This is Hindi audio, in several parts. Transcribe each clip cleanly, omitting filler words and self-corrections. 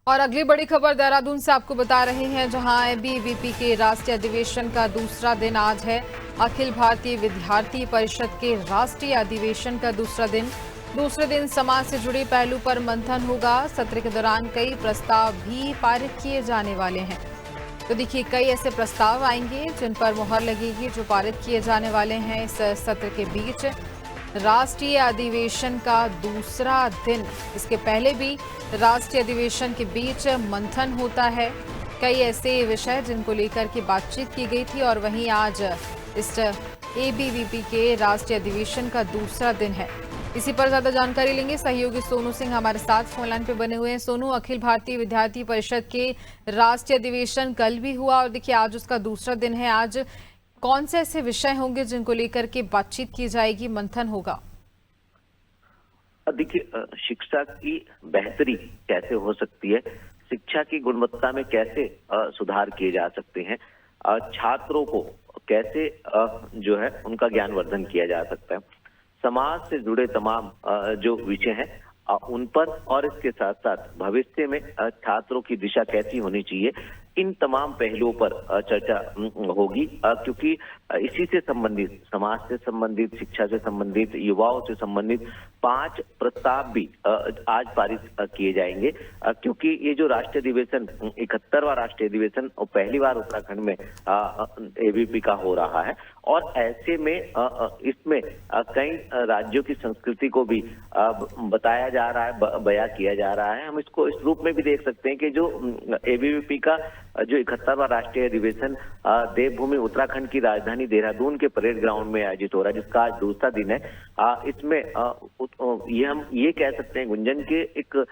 और अगली बड़ी खबर देहरादून से आपको बता रहे हैं, जहां एबीवीपी के राष्ट्रीय अधिवेशन का दूसरा दिन आज है। अखिल भारतीय विद्यार्थी परिषद के राष्ट्रीय अधिवेशन का दूसरे दिन समाज से जुड़े पहलू पर मंथन होगा। सत्र के दौरान कई प्रस्ताव भी पारित किए जाने वाले हैं। तो देखिए, कई ऐसे प्रस्ताव आएंगे जिन पर मुहर लगेगी, जो पारित किए जाने वाले हैं इस सत्र के बीच। राष्ट्रीय अधिवेशन का दूसरा दिन, इसके पहले भी राष्ट्रीय अधिवेशन के बीच मंथन होता है। कई ऐसे विषय जिनको लेकर के बातचीत की गई थी, और वहीं आज इस एबीवीपी के राष्ट्रीय अधिवेशन का दूसरा दिन है। इसी पर ज्यादा जानकारी लेंगे, सहयोगी सोनू सिंह हमारे साथ फोन लाइन पे बने हुए हैं। सोनू, अखिल भारतीय विद्यार्थी परिषद के राष्ट्रीय अधिवेशन कल भी हुआ और देखिए आज उसका दूसरा दिन है। आज कौन से ऐसे विषय होंगे जिनको लेकर के बातचीत की जाएगी, मंथन होगा? देखिए, शिक्षा की बेहतरी कैसे हो सकती है, शिक्षा की गुणवत्ता में कैसे सुधार किए जा सकते हैं, छात्रों को कैसे जो है उनका ज्ञानवर्धन किया जा सकता है, समाज से जुड़े तमाम जो विषय हैं उन पर, और इसके साथ साथ भविष्य में छात्रों की दिशा कैसी होनी चाहिए, इन तमाम पहलुओं पर चर्चा होगी। क्योंकि इसी से संबंधित, समाज से संबंधित, शिक्षा से संबंधित, युवाओं से संबंधित 5 प्रस्ताव भी आज पारित किए जाएंगे। क्योंकि ये जो राष्ट्रीय अधिवेशन 71वां राष्ट्रीय अधिवेशन पहली बार उत्तराखंड में एबीवीपी का हो रहा है, और ऐसे में इसमें कई राज्यों की संस्कृति को भी बताया जा रहा है, बयां किया जा रहा है। हम इसको इस रूप में भी देख सकते हैं कि जो एबीवीपी का जो 71वां राष्ट्रीय अधिवेशन देवभूमि उत्तराखंड की राजधानी देहरादून के परेड ग्राउंड में आयोजित हो रहा है, जिसका आज दूसरा दिन है। इसमें हम ये कह सकते हैं गुंजन के एक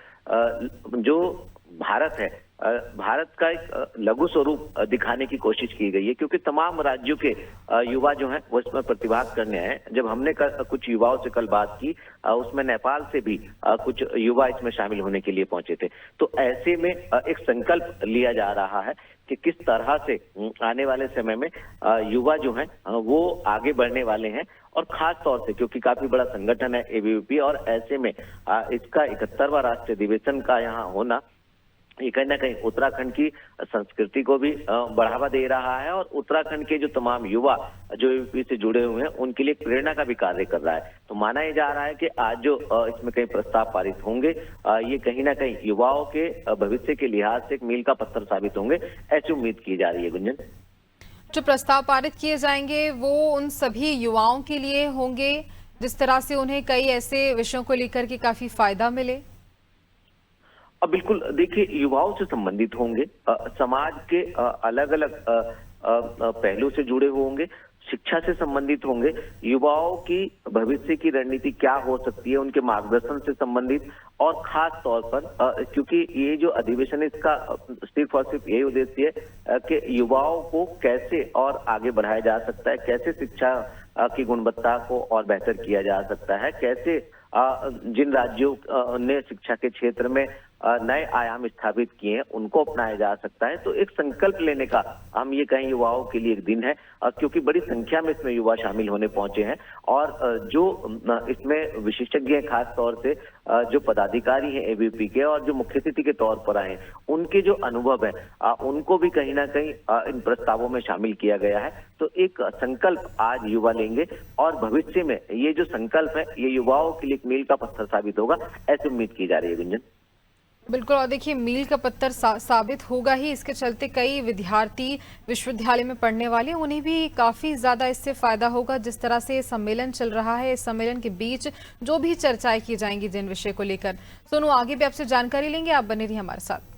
जो भारत है, भारत का एक लघु स्वरूप दिखाने की कोशिश की गई है। क्योंकि तमाम राज्यों के युवा जो हैं वो इसमें प्रतिभाग करने आए। जब हमने कुछ युवाओं से कल बात की, उसमें नेपाल से भी कुछ युवा इसमें शामिल होने के लिए पहुंचे थे। तो ऐसे में एक संकल्प लिया जा रहा है कि किस तरह से आने वाले समय में युवा जो हैं वो आगे बढ़ने वाले हैं, और खास तौर से क्योंकि काफी बड़ा संगठन है एबीवीपी, और ऐसे में इसका 71वां राष्ट्रीय अधिवेशन का यहाँ होना ये कहीं ना कहीं उत्तराखंड की संस्कृति को भी बढ़ावा दे रहा है, और उत्तराखंड के जो तमाम युवा जो एबीवीपी से जुड़े हुए हैं उनके लिए प्रेरणा का भी कार्य कर रहा है। तो माना ये जा रहा है कि आज जो इसमें कई प्रस्ताव पारित होंगे, ये कहीं ना कहीं युवाओं के भविष्य के लिहाज से एक मील का पत्थर साबित होंगे, ऐसी उम्मीद की जा रही है। गुंजन, जो प्रस्ताव पारित किए जाएंगे वो उन सभी युवाओं के लिए होंगे जिस तरह से उन्हें कई ऐसे विषयों को लेकर के काफी फायदा मिले। अब बिल्कुल, देखिए, युवाओं से संबंधित होंगे, समाज के अलग अलग पहलू से जुड़े होंगे, शिक्षा से संबंधित होंगे, युवाओं की भविष्य की रणनीति क्या हो सकती है उनके मार्गदर्शन से संबंधित, और खास तौर पर क्योंकि ये जो अधिवेशन है इसका सिर्फ और सिर्फ यही उद्देश्य है कि युवाओं को कैसे और आगे बढ़ाया जा सकता है, कैसे शिक्षा की गुणवत्ता को और बेहतर किया जा सकता है, कैसे जिन राज्यों ने शिक्षा के क्षेत्र में नए आयाम स्थापित किए हैं उनको अपनाया जा सकता है। तो एक संकल्प लेने का हम ये कहें युवाओं के लिए एक दिन है, क्योंकि बड़ी संख्या में इसमें युवा शामिल होने पहुंचे हैं, और जो इसमें विशेषज्ञ हैं, खास तौर से जो पदाधिकारी हैं एबीवीपी के और जो मुख्य अतिथि के तौर पर आए हैं, उनके जो अनुभव है उनको भी कहीं ना कहीं इन प्रस्तावों में शामिल किया गया है। तो एक संकल्प आज युवा लेंगे, और भविष्य में ये जो संकल्प है ये युवाओं के लिए एक मील का पत्थर साबित होगा, ऐसी उम्मीद की जा रही है। गुंजन, बिल्कुल, और देखिए मील का पत्थर साबित होगा ही। इसके चलते कई विद्यार्थी विश्वविद्यालय में पढ़ने वाले, उन्हें भी काफी ज्यादा इससे फायदा होगा। जिस तरह से सम्मेलन चल रहा है, इस सम्मेलन के बीच जो भी चर्चाएं की जाएंगी जिन विषय को लेकर, सोनू आगे भी आपसे जानकारी लेंगे, आप बने रहिए हमारे साथ।